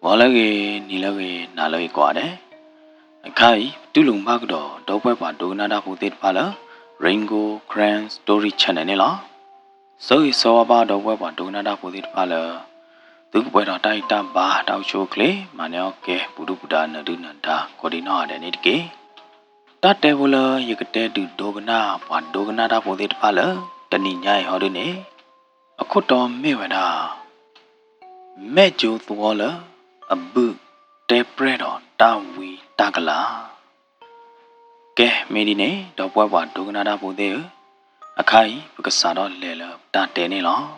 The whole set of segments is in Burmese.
Walage nilage nalage quade. A kai tulung bagdo, dope dognada putit pala, Ringo, Grand Story Chananilla. So he saw about the web dognada putit pala. Took where a taita ba tau show clay, manioke, pudupuda nadunanda, codina and it gay. That devil you could do dogna, what dognada putit pala, the ninja hodine. A coto mewada. Mejo thwalla, a book, depredo, tawi, tagala. Ke medine, the weba dognada bude, a kai, because sado lele, that denilo.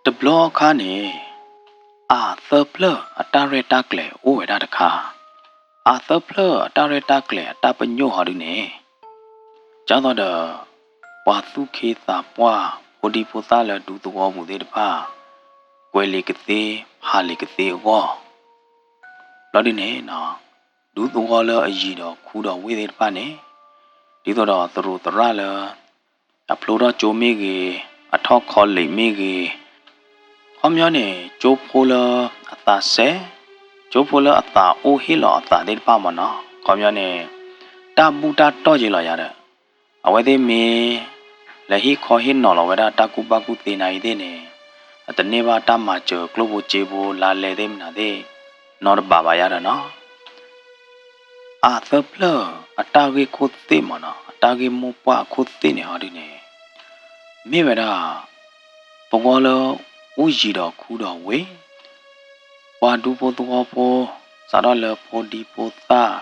The blow cane, third plur, a tare tackle, over that car. Third plur, a tare tackle, tap a new hodine. Jado the Watu Kitha Pwa, Odipotala do the war with it pa. Quelicate, Halicate war. Lodine, no. Do the waller a jido, kuda with it pane. Dido through the ralla. A ploda jomigi, a talk collie migi. Comione, Joe Pola, a tha se. Joe Pola a tha o hilo a tha del pamana. Comione, tabuta tojila yada. Away me. La he call him no whether takubaku tina idene. At the neva tamacho, globo jebo, la ledem na de, not baba yada no. Third plur, a tagi could thimona, a tagi mopa could thin hardine. Meveda, Pogolo, Ujida kuda way. Wadupo to wapo, Sadala po dipo tha.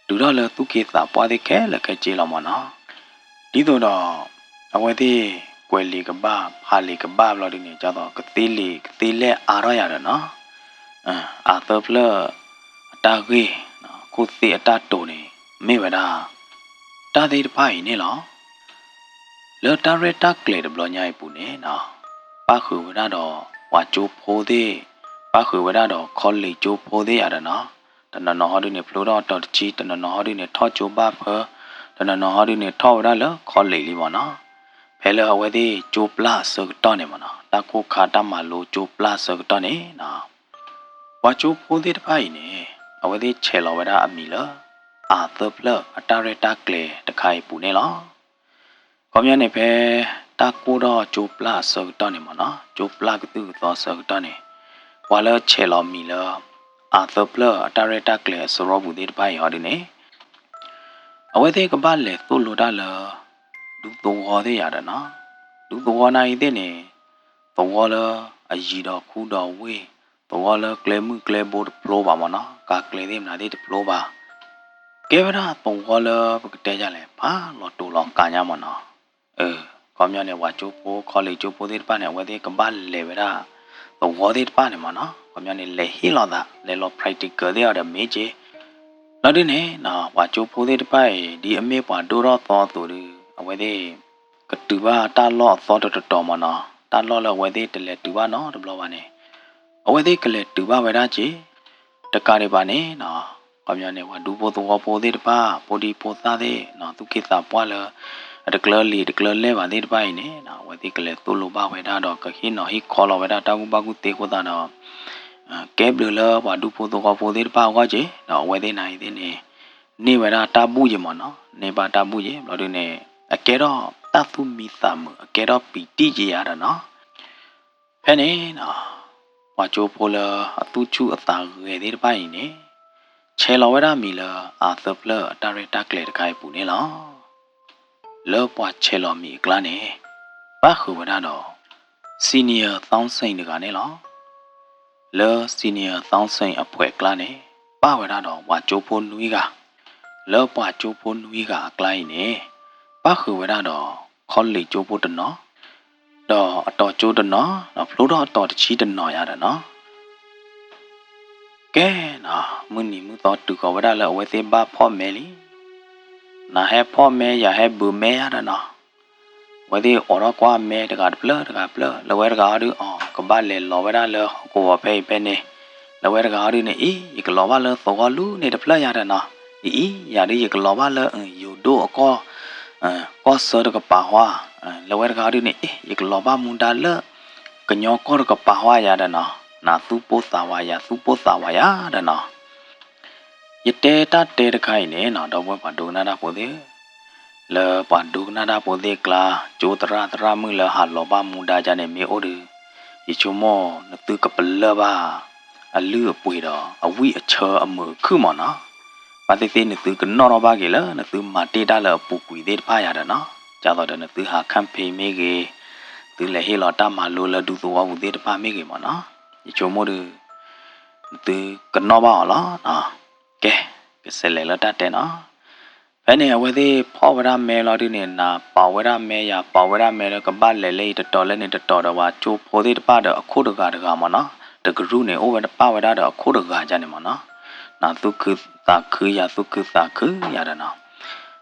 Dudala to kiss up what they care like a jilamana. Dido da. Away quelli kebab, hali kebab lo dini jatuh ketile araya no. Atau pula tagi, kuti atato ni, mewada. Tadi depai ni lo. Le tare takle de blonya ipune no. Paku weda do wajo pode, paku weda do kolli jo pode ada no. Tana no hodi ni pludo to chi, tana no hodi ni to jo bab her, tana no hodi ni to weda le kolli limona. Hello, away Joe Plus Circuitonimana, Taco Catamalo, Joe Plus Circuitoni, now. What you put it by ne? Away cello with a miller, Arthur Plur, a tareta clay, the Kai Punela. Commune pe Taco Joe Plus Circuitonimana, Joe Plug to the Circuitoni. While a cello miller, Arthur Plur, a tareta clay, so rob with it by ordine. Away take a ballet, Tuludala. Do the water yadana. Do the one I dene. The water a jida kuda way. The water claim claybord plobamana, calculate him na de ploba. Give it up the water Buktajale, pa, not too long canyamana. Commune wachopo, college put it pane where they can bal levera. The water panemana, commune le hilada, le lo practical they are the major. Not in he, now wachopo it by the amepa dura thought to the. Away Katuba, that law thought of the Tomana, that law away they to let Tuba no, the blowane. Away they collect Tuba Vedachi, the Caribane, no, Commune, what do both the wapo de pa, podi potade, no, to kiss up waller, at the clearly the clear level did by ne, now what they collect Tuluba Vedado, Kahino, he call over that Tagubagu take with an Gabriel, what do put the wapo de pa waje, no, where they night in a never tabuye mono, never tabuye, Lodine. A kero tatu mitam, a kero pitiji adana. Penny, no. Wacho pola, a tuchu a thug, edit by ne. Chelovera miller, Arthur Plur, Tareta Clare Kai Punela. Love what chelo me glane. Bahu vedado. Senior thousand ganelo. Le senior thousand a poet glane. Bavedado, wacho pon wiga. Love wacho pon wiga glane. Bahu vedado, collie Joe Butano. Do a torcho the no, a flood or cheat and no yadano. Gana, Muni thought to cover a with a bar poor melly. Na have poor may ya have boo may adana. Whether or a qua may the god blood, lower gardu or cabale, lower go pay penny. Lower garden you can lower for walu, need a play adana. Yadi you can lower you do a call. Có sơ được bà hoa, lâu rồi cái đi này, ít loba munda lơ, cái nhỏ có được bà hoa ya đó nè, na tu po tawaya da na yete ta te de khai ne na do pa do na da po de le pa do na da po de kla jo tra mu le ha lo ba mu da ja ne me o de yi chu mo na tu ka pla ba a lu pui do a wi a che a mu khu mo na pa te te ne tu ka no ro ba ke le na tu ma te da le pu kui de pha ya da na ja do de na tu ha kham phe me ke tu le he lo ta ma lo le du so wa bu de pha me ke mo na yi chu mo de tu ka no ba la na ke se le la ta te naဘယ်နဲ့အဝဲသေးဖောဝရမဲလာဒီနေနာပါဝရမဲရပါဝရမဲကဘာလဲလေတော်လဲနေတော်တော့ဝါချိုးဖိုသေးတပတော့အခုတကမနော်တကရုနေအိုဝပါဝရတော့အခုတကကြနေမနော်နာသုခတာခရသုခတာခရရနာ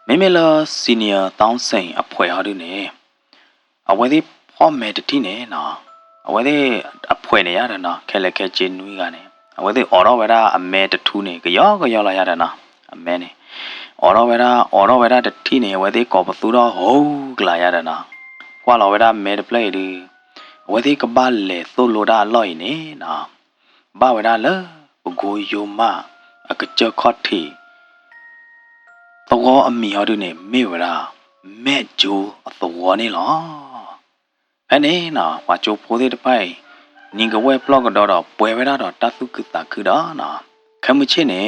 မေမေလာစီနီယာတောင်းစိန်အဖွဲဟာဒီနေအဝဲသေးဖောမဲတတိနေနော်အဝဲသေးအဖွဲနေရတာနော်ခဲလက်ခဲချင်းနွီးကနေအဝဲသေးအော်တော့ဝရအမဲတထူးနေကြောလာရတာနော်အမဲနေအော်တော့ဝဲတတိနေဝဲသေးကောပသူတော့ဟုတ်ကလာရတာနော်ကွာလာဝဲမဲတပလေဒီဝဲသေးကပါလေသို့လိုတာလော့နေနော်ဘာဝဲလဲဘကိုယုံမအကကြခော့တီတော့အမီဟာဒီနေမေဝဲမဲဂျိုအသောနေလောအဲ့နေနော်ဝါချိုဖိုးသေးတပိုင်နင်ကဝဲဘလော့ကတော့ပွဲဝဲတော့တသုကတာခတော့နော်ခမချင်းနေ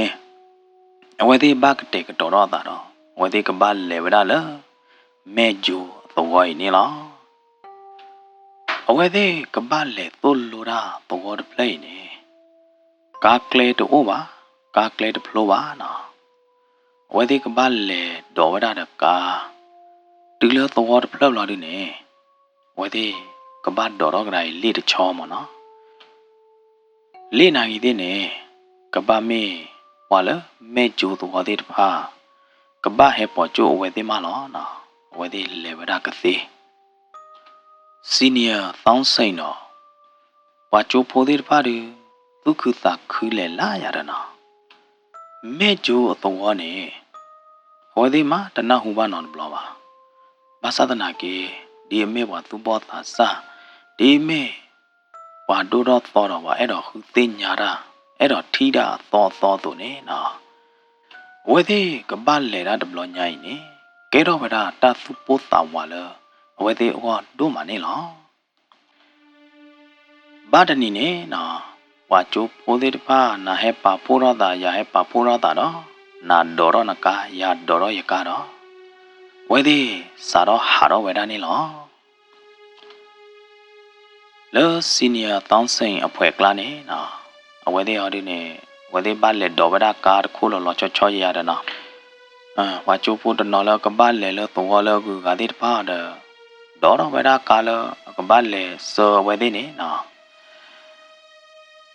အဝဲသေးဘကတေကတော်တော့တာတော့ဝဲသေးကဘာလေဝဲလာမဲဂျိုသောနေလောအဝဲသေးကဘာလေသို့လိုတာဘောတပလိနေကာကလေတိုဘာကာကလေတဖလိုပါနော်ဝဲသေးကဘာလေဒေါ်ဝဒတကာဒီလေသောတဖလောက်လာဒီနေဝဲသေးကဘာဒေါ်တော့ကလေးလေတချောမနော်လေနိုင်သေးနေကဘာမေဝါလမဲဂျိုသောသေးတဖာကဘာဟဲပေါ်ကျိုဝဲသေးမလောနော်ဝဲသေးလေဝဒကသေးစီနီယာသောင်းစိန်တော်ဝါချိုဖိုသေးတဖာဒီဒုက္ခတာခူးလေလာရတာနော်မဲဂျိုအတော်နေဝဲသေးမတနဟုဘာနော်ဘလောပါဘာသာတနာကေဒီအမေဝါသူဘောသာစာဒီမေဝါဒိုတော့တော်တော့ဝါအဲ့တော့ခုသိညာတာအဲ့တော့ထီတာသောသူနေနော်ဝဲသေးကပလေတာတဘလောညိုင်းနေကဲတော့ဝဒတာသူပိုးတာဝါလဝဲသေးဟောဒိုမနေလောဘာတနီနေနော်ဝါချိုပိုးသေးတဖာနာဟဲပါပိုးရတာရဟဲပါပိုးရတာတော့နာဒေါ်ရနကာရဒေါ်ရယကတော့ဝဲသေးစာတော့ဟာတော့ဝဲတာနေလောလောစီနီယာတောင်းစိန်အဖွဲကလာနေနော်အဝဲသေးဟောဒီနေဝဲသေးဘာလေဒေါ်ဝဒကာတခုလောချောရတာနော်ဝါချိုပိုးတနော်လောကဘာလေလောတော့လောကူကတိတဖာဒေါ်ရဝဒကာလောကဘာလေစောဝဲသေးနေနော်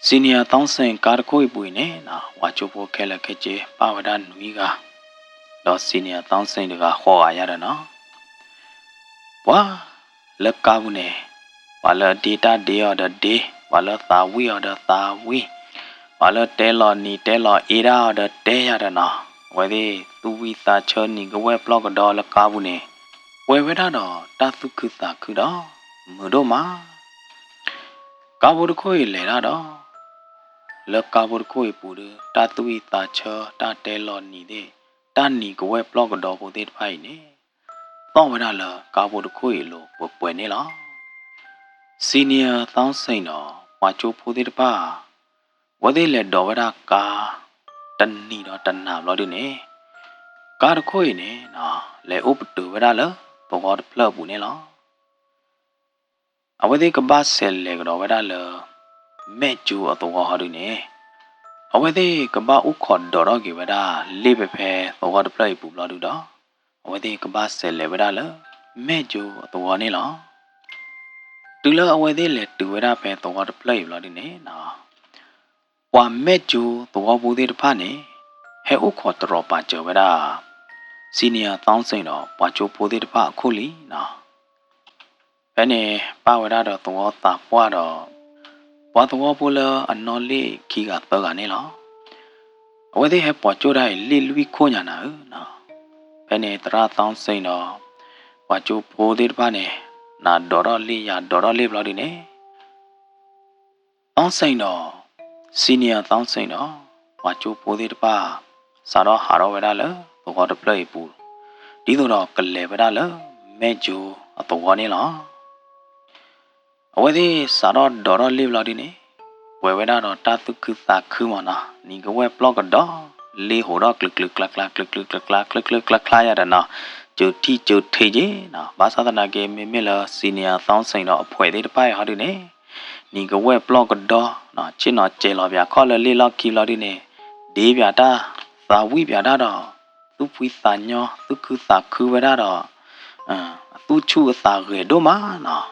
စီနီယာတောင်းစိန်ကာတခုပွေနေနော်ဝါချိုပိုးခဲလက်ခဲချေပါဝဒနွီကတော့စီနီယာတောင်းစိန်တကဟောရရနော်ဝါလက်ကာဘူးနေဝါလဒေတာဒေရဒဒေဝါလသာဝီရဒသာဝီဝါလတဲလောနီတဲလောအေရာဒတဲရရနော်ဝဲဒီသူဝီတာချောနီကဝဲဘလော့ကတော့လက်ကာဘူးနေဝဲဝဲတာတော့တသုခတာခူတော့မတို့မှာကာဘူးတခွေလေတာတော့လက်ကာဘူးတခွေပူတယ်တသူဝီတာချောတတဲလောနီတဲ့တာနီကဝဲဘလော့ကတော့ပိုသေးဖိုင်နေတော့ဝဲတာလကာဘူးတခွေလို့ပွဲနေလားစီနီယာတောင်းစိန်တော်ဝါချိုဖိုသေးတပါဝဲသေးလေဒေါ်ဝဒကာတနီတော့တနာလို့ဒီနေကာတခွေနေနော်လေဥပတူဝဒလဘောတဖလဘူးနေလားအဝဲသေးကဘာဆယ်လေကတော့ဝဒလမဲကျူအတော်ဟာဒီနေအဝဲသေးကဘာဥခေါ်တော်တော့ကေဝဒလေးပဲဖဲဘောတဖလိုက်ပူလို့တော့အဝဲသေးကဘာဆယ်လေဝဒလမဲကျူအတော်နေလားတူလအဝဲသေးလေတူဝဒဖဲတော့တပလိုက်လို့ဒီနေနော်ဝါမဲဂျူတော့ဘူးသေးတဖာနေဟဲဥခေါ်တော်ပါကြဝဒစီနီယာတောင်းစိန်တော့ဝါချိုပိုသေးတဖာအခုလီနော်ဘယ်နေပါဝဒတော့တော့တာပွားတော့ဝါတော့ဘူးလအနော်လေးခီကတော့ကနေလောအဝဲသေးဟဲပေါ်ချိုတိုင်းလီလူခိုးညာနာနော်ဘယ်နေတရာတောင်းစိန်တော့ဝါချိုပိုသေးတဖာနေနာဒေါ်ရလေးရဒေါ်ရလေးဘလို့ဒီနေ တောင်းဆိုင်တော့စီနီယာတောင်းဆိုင်တော့ဝါချိုပိုးသေးတပါစာတော့ဟာတော့ဝဲတာလေဘောတပလိပူဒီတော့ကလေဝဲတာလေမဲဂျိုအတော်နေလားအဝဲသေးစာတော့ဒေါ်တော့လိဗလာဒီနေဝဲဝဲတာတော့တာတုကသာခူမနာနီကဝဲပလော့ကတော့လေဟိုတော့ကလကလကလကလကလကလကလကလကလကလကလကလရတဲ့နော်ကျူတီကျူထေကြီးနော်ဘာသာတနာကေမေမေလာစီနီယာတောင်းဆိုင်တော့အဖွဲသေးတပါဟာဒီနေနီကဝဲပလော့ကတော့နော်ချင်းတော့ကျေလော်ပြခေါ်လေလေလော်ကီလော်ဒီနေဒီပြတာသာဝိပြတာတော့သူပွေးစာညောသူခုစာခူဝဲတာတော့သူချူစာရေတို့မှာနော်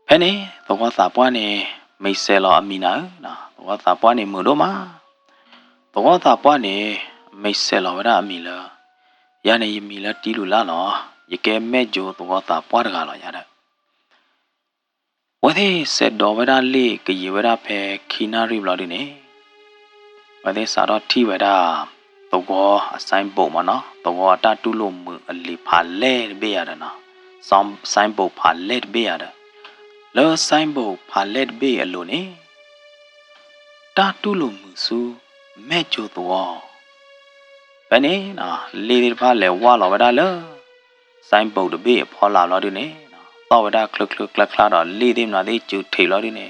ဖဲနေဘောစာပွားနေမိတ်ဆဲလောအမီနာနော်ဘောစာပွားနေမှုတို့မှာဘောစာပွားနေမိတ်ဆဲလောဝဲတာအမီလာရနေယမီလာတီလူလာနော်ရကဲမဲ့ဂျိုဘောစာပွားတကားလောရတဲ့ဝဲသေးဆက်တော်ဝဲတာလေးကရေဝဲတာဖဲခီနာရီဘလော်ဒီနေဝဲသေးစာတော့ထီဝဲတာတော့အဆိုင်ပုံမနော်တော့တာတူလို့မအလီဖာလဲပေးရတယ်နော်ဆိုင်ပုံဖာလဲပေးရတယ်လောဆိုင်ပုံဖာလဲပေးအလို့နေတာတူလို့မစုမဲ့ချိုတော့ဘယ်နေနော်လေဒီဖာလဲဝါလောဝဒါလောဆိုင်ပုံတပေးဖော်လာလို့ဒီနေနော်တော့ဝဒါကလကလကလကလာတော့လေဒီမလားဒီကျူထိလို့ဒီနေ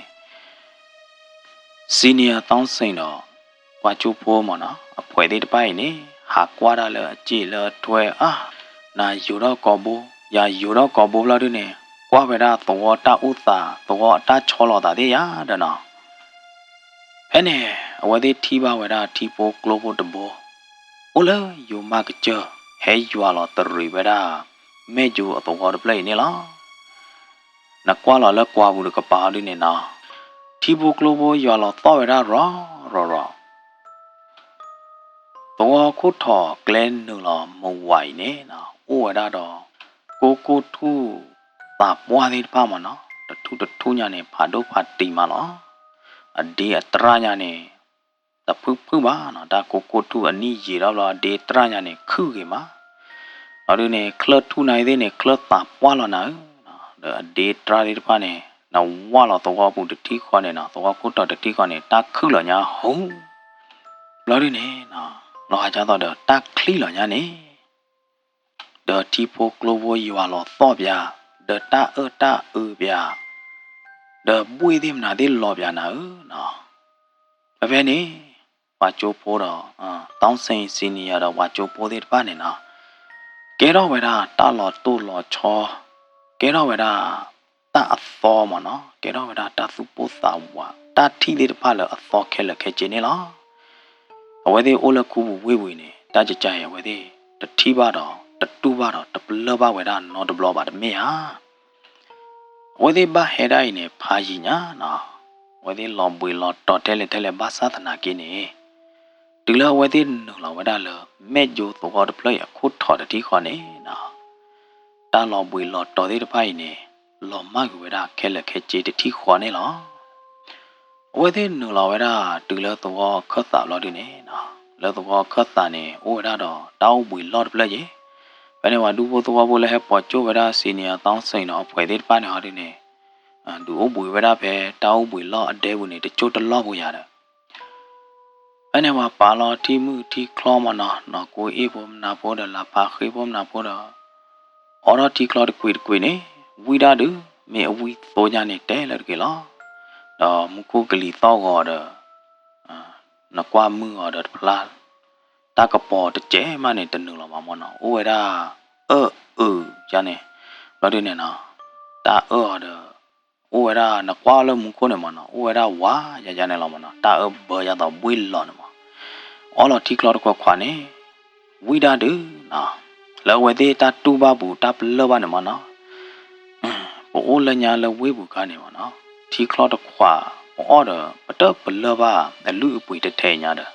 စီနီယာတောင်းစိန်တော့ကွာချိုဖိုးမနော်အဖွဲသေးတပိုင်းနေဟာကွာတာလေအကြည့်လေထွဲနာယူတော့ကောဘူယာယူတော့ကောဘူလာတဲ့နေကွာပဲတာတော့တာဥသာတော့တာချောလောတာတဲ့ရတဲ့နော်ဖဲနေအဝဲသေးထီပါဝဲတာထီပိုကလိုဘတ်ဘောအိုလေယူမကချဟဲယူလောတရီပဲတာမဲဂျူအတော့ပလေးနေလားနကွာလောလေကွာဘူးကပါလေးနေနော်ထီပိုကလိုဘယူလောတော့ဝဲတာရောတော့ခုထော်ကလန်နူလာမဝိုင်နေနော်အိုဝဒါတော့ကိုထူပါပွားသေးပါမနော်တထူညာနေဖာတော့ဖာတီမနော်အဒီအတရညာနေတဖူပါနော်ဒါကိုထူအနီးရေတော့လားဒီတရညာနေခုကေမှာအဲ့ဒီနေကလထူနိုင်သေးနေကလပါပွားလာနော်ဒီတရလေးတပါနေနော်ဝါလာတော့ဘူးတတိခွနေနော်တော့ခုတော့တတိခွနေတာခုလညာဟုံးလော်ဒီနေနော်လောဟာကြတော့တာခလီလောညာနေဒေါ်တီဖိုကလိုဝယူအလောတော့ဗျာဒေါ်တာဗျာဒေါ်ပွေးသေးမနာသေးလောဗျာနော်ဘယ်နေဝါချိုဖိုးတော့တောင်းစိန်စီနီယာတော့ဝါချိုဖိုးသေးတပါနေနော်ကဲတော့ဝဲတာတာလောတိုးလောချောကဲတော့ဝဲတာတာအသောမနော်ကဲတော့ဝဲတာတာစုပိုးသာဝါတာထီလေးတပါလောအသောခဲလက်ခဲကျင်းနေလားအဝဲသေးအိုလကူဝေးနေတာကြကြရဝဲသေးတတိပါတော့တတူပါတော့တပလပါဝဲတာနော်တဘလောပါတမေဟာဝဲသေးဘာဟဲတိုင်းနေဖာကြီးညာနော်ဝဲသေးလော်ပွေလော်တော်တဲလေဘာသာသနာကင်းနေဒီလောဝဲသေးနော်လောဝဲတာလောမဲဂျိုတော့တပလရခုထော်တတိခေါ်နေနော်တာလော်ပွေလော်တော်သေးတဖိုင်နေလော်မကဝဲတာခဲလက်ခဲကြေတတိခေါ်နေလောဝဲသေးနော်လောဝဲတာဒီလောတော့ခတ်တာလော်ဒီနေနော်လောတော့ခတ်တာနေဝဲတာတော့တောင်းပွေလော်တပလရေဘယ်နေဝဒူဘောတော့ဘောလဲဟပေါ်ချိုဝဲတာစီနီယာတောင်းစိန်တော့ဖွဲသေးပါနေဟာဒီနေဒူဘွေဝဲတာပဲတောင်းပွေလော်အတဲဘူးနေတချို့တလော့ဖို့ရတယ်ဘယ်နေမှာပါလော်တီမှုတီကလောမနော်ကိုအေးဘုံနာပေါ်တယ်လာပါခေဘုံနာပေါ်တော့အော်ရတီကလော်ကွေနေဝီဒါဒူမေအဝီသောညာနေတဲလက်ကေလောတော့မခုကလီတော့တော့နကွာမှုတော့ဖလားတာကပေါ်တကျဲမနဲ့တနူလောမမောနော်အိုဝဲတာဂျာနေဘာဒီနေနော်တာတော့အိုဝဲတာနကွာလမှုခုနေမနော်အိုဝဲတာဝါရနေလောမနော်တာဘောရတော့ဘွေလောနော်အော်လော်တီကလောခွာနေဝီဒါဒူနော်လောဝဲသေးတာတူပါဘူးတာပလောပါနေမနော်ပိုးလညာလဝေးဘူးကနေမနော်တီကလောခွာအော်တော့ပတော့ပလောပါလူအပွေတဲ့ထဲညာတယ်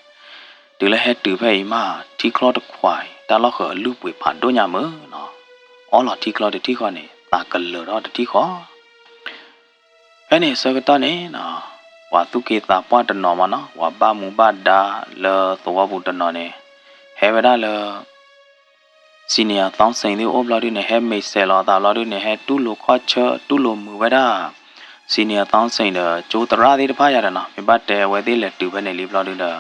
ဒီလည်းဟဲ့တူဖဲမှာတီကလောတခွိုင်တာလောက်ခလူပွေဖန်တို့ညာမနော်အော်လော်တီကလောတီခေါနေတာကလောတော့တီခေါအဲ့နေစကတော့နေနော်ဝါတုကေတာပွားတနော်မနော်ဝါဘာမူဘာဒါလောသောဘူးတနော်နေဟဲဝဒါလောစီနီယာတောင်းစိန်ဒီအိုဘလာဒီနေဟဲမိတ်ဆဲလောတာလောဒီနေဟဲတူလိုခေါ်ချတူလိုမူဝဒါ စီနီယာတောင်းစိန်တော့ကျိုးတရာသေးတဖားရတယ်နော်မြပတ်တဲဝဲသေးလက်တူပဲနေလေးဘလောက်တူတော့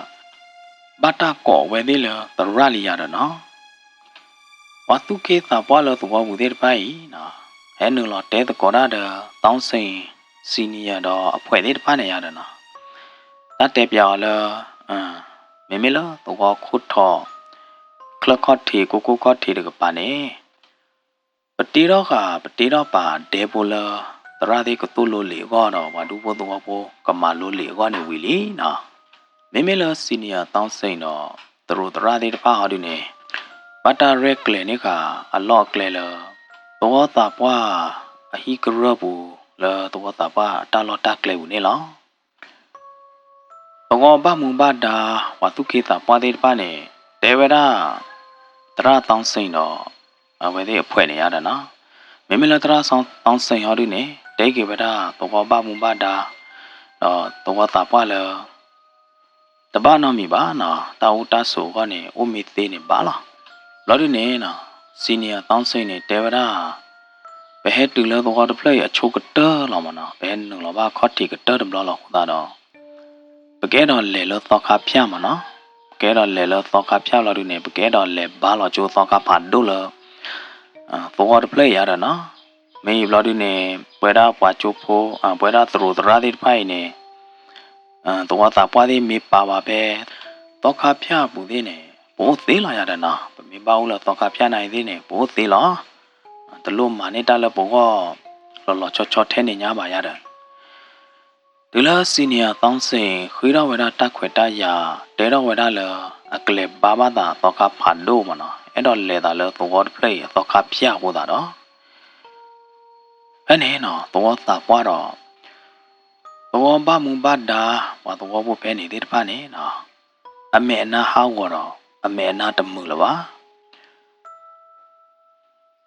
ဘတ်တာကောဝဲသေးလေတရာလေးရတယ်နော်ဝတ်တုကေသာပွားလို့သဘောဘူးသေးတဖိုင်နော်အဲနုလောတဲတကောရတဲ့တောင်းစိန်စီနီယာတော့အဖွဲသေးတဖားနေရတယ်နော်တတ်တဲ့ပြော်လဲမေမေလောတော့ခုထော်คลคอทีกูคอทีတကပါနေပတိတော့ကပတိတော့ပါဒေပိုလာတရာဒီကတူလိုလေကတော့ဘာဒူဘောတော့ဘောကမာလိုလေကနေဝီလီနော်မေမေလာစီနီယာတောင်းစိန်တော့သူတို့တရာဒီတဖာဟာဒီနေဘတ်တာရက်လေနေကအလော့ကလေလာတော့တာပွားအဟီကရဘူးလာတော့တာပွားတာလော့တာကလေဘူးနေလောတော့ဘာမူဘာဒါဝတုကေတာပွားတဲ့တဖာနေတေဝရာတရာတောင်းစိန်တော့အဝဲသေးအဖွဲနေရတယ်နော်မေမေလာတရာဆောင်တောင်းစိန်ဟောဒီနေတဲကေဝရာတော့ဘာမူဘာဒါတော့တာပွားလာတဘာနော်မီပါနော်တာဦးတဆိုကနေအိုမီသေးနေပါလားလော်ဒီနေနော်စီနီယာတောင်းစိန်နေတေဝရာဘယ်ဟဲတူလဲတော့တဖလိုက်အချိုကတလောမနော်ဘယ်နုလောဘာခေါတီကတဒဘလောခုတာတော့ပကဲတော့လေလောတော့ခါဖျမနော်ကဲတော့လေလောတော့ခါဖျလော်ဒီနေပကဲတော့လေဘာလောချိုတော့ခါဖတ်ဒိုလောတော့တဖလိုက်ရတာနော်မေဘလော်ဒီနေပွဲတာပွားချိုဖိုးပွဲတာသရူတရာဒီဖိုင်နေတော့တာပွားသေးမေပါပါပဲတော့ခါဖျဘူးသေးနေဘိုးသေးလာရတဲ့နော်မေပါဦးလားတော့ခါဖျနိုင်သေးနေဘိုးသေးလားတလို့မာနေတာလည်းဘောလောချောထဲနေ냐ပါရတယ်ဒီလားစီနီယာတောင်းစင်ခွေးတော်ဝရတက်ခွေတရတဲတော်ဝရလအကလေဘာဘာတာတော့ခါဖတ်လို့မနော်အဲ့တော့လေတာလည်းတော့ပလေးတော့ခါဖျဖို့တာတော့အဲ့နေနော်တော့တာပွားတော့တော့ဘာမူဘာဒါဘာတော့ဘဖဲနေတဲ့တဖာနေနော်အမေနာဟောင်းတော့အမေနာတမှုလားပါ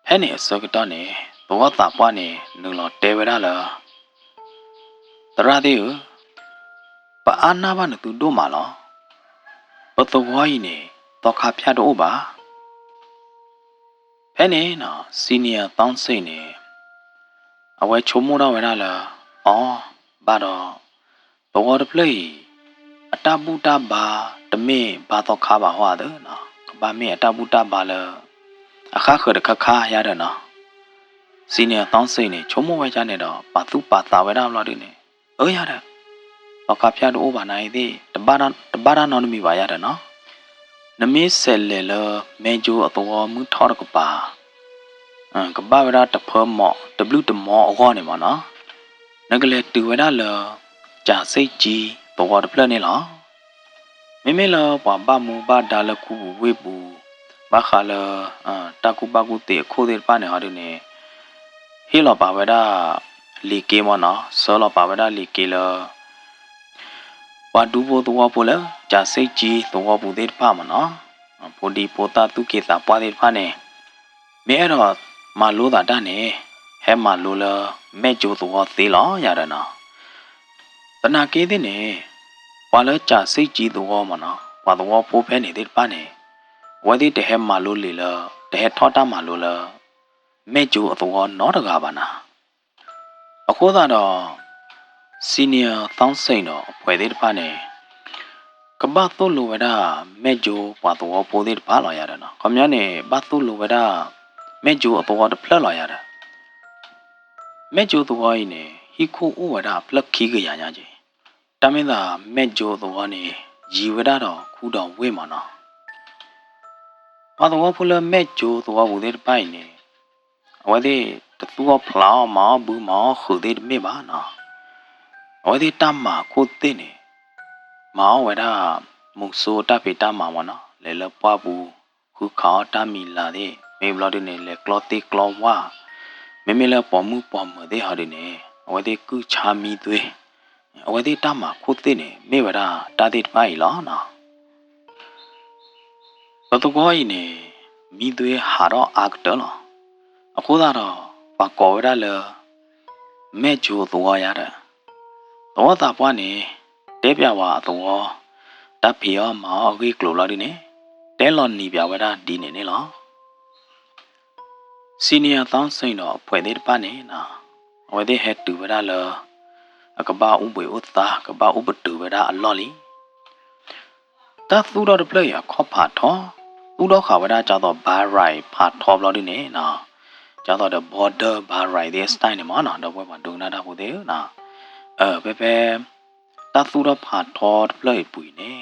ဟဲ့နေစကတော့နေတော့တာပွားနေနူလောတဲဝရလားတရာသေးပအာနာဘာနသူတို့မှာလောဘတော်ဝိုင်းနေတော့ခါဖျတော့ပါဖဲနေနော်စီနီယာတောင်းစိတ်နေအဝဲချုံမိုးတော့ဝရလားအော်ဘာတော့ဘောတပလေးအတပူတာဘာတမေဘာတော့ခါပါဟွာတယ်နော်ဘာမေအတပူတာဘာလဲအခါခရခခရတယ်နော်စီနီယာတောင်းစိတ်နေချုံမိုးဝဲချနေတော့ဘာသူပါတာဝဲတော့လို့ဒီနေရတယ်တော့ခါဖျတော့ဘာနိုင်သေးတဘာရနော်မီပါရတယ်နော်နမေဆယ်လေလမေဂျိုအတော်မူထော်ကပါကဘာဝရတဖမော့ W တမော့အောနေမှာနော်ငကလေတူဝရလကြာစိတ်ကြီးတော့တပလနေလားမေမေလာဘာမူဘာဒါလကူဝေဘူးဘာခါလတကူဘကူတေခိုးတဲ့ပါနေဟာဒီနေဟီလောပါဝရလီကေမနော်ဆောလောပါဝရလီကေလာဝါဒူဘောတော့ပိုလာဂျာစိတ်ကြီးတော့ဘူးတဲ့ဖာမနော်ပိုဒီပိုတာတုကေတာပွားတဲ့ဖာနေမဲတော့မလို့တာတနေဟဲမလို့လာမဲကျိုးတော့သေးလားရရနော်တနာကေးတဲ့နေဝါလဲဂျာစိတ်ကြီးတော့မနော်ဝါတော့ပိုးဖဲနေတဲ့ဖာနေဝဲတဲ့ဟဲမလို့လေလာတဲ့ထောတာမလို့လာမဲကျိုးတော့နော်တကားပါနာအခုတော့စီနီယာတောင်းစိန်တော့ဖွဲ့သေးတဖာနေကဘာတုလိုဝဒမဲဂျိုပါတော့ပိုသေးတဖာလာရတယ်နော်ခမည်းနေဘာတုလိုဝဒမဲဂျိုအပေါ်တဖလက်လာရတယ်မဲဂျိုတော့ရင်းနေဟီခိုအိုဝဒဖလက်ခီကရညာကြီးတမင်းသာမဲဂျိုတော့နေရီဝဒတော့ခူတော်ဝေးမှာနော်ဘာတော့ဖလမဲဂျိုတော့ဘူးသေးတပိုင်နေအဝဲသေးတူဖလာမဘူးမခုသေးမေးပါနော်ဝဲဒီတမခုသိနေမောဝဲတာမုဆိုတပိတမမနော်လေလပွားဘူးခုခါတမီလာတဲ့မေဘလဒနေလေကလောတိကလောဝါမေမေလပေါ်မှုပေါ်မတဲ့ဟာဒီနေဝဲဒီကုချာမီသွေးဝဲဒီတမခုသိနေမေဝတာတာတိပိုင်လောနော်ဘတ်ကောင်းနေမီသွေးဟာတော့အာကတနော်အခုတော့ပါကောရလမဲချိုသွားရတယ်တော့တာပွားနေတဲပြဝါတော့တပ်ဖီယောမောင်ဂီကလိုလာဒီနေတဲလွန်နီပြဝဲတာဒီနေနေလောစီနီယာတောင်းစိန်တော့ဖွဲ့သေးတပါနေနော်ဝဲသေးဟက်တူဝဲတာလော ကဘာဥပေဥတာကဘာဥပတူဝဒါအလော်လီတသူတော်တပလရခေါဖာထောသူတော်ခါဝဒါကြတော့ဘာရိုင်ဖာထောဘလော်ဒီနေနော်ကြတော့ the border ဘာရိုင်ဒီစတိုင်းနေမနော်တော့ဘွဲမှာဒုံနာတာဖို့သေးနော်ပဲတသူတော်ဖာထောတပလပူနေ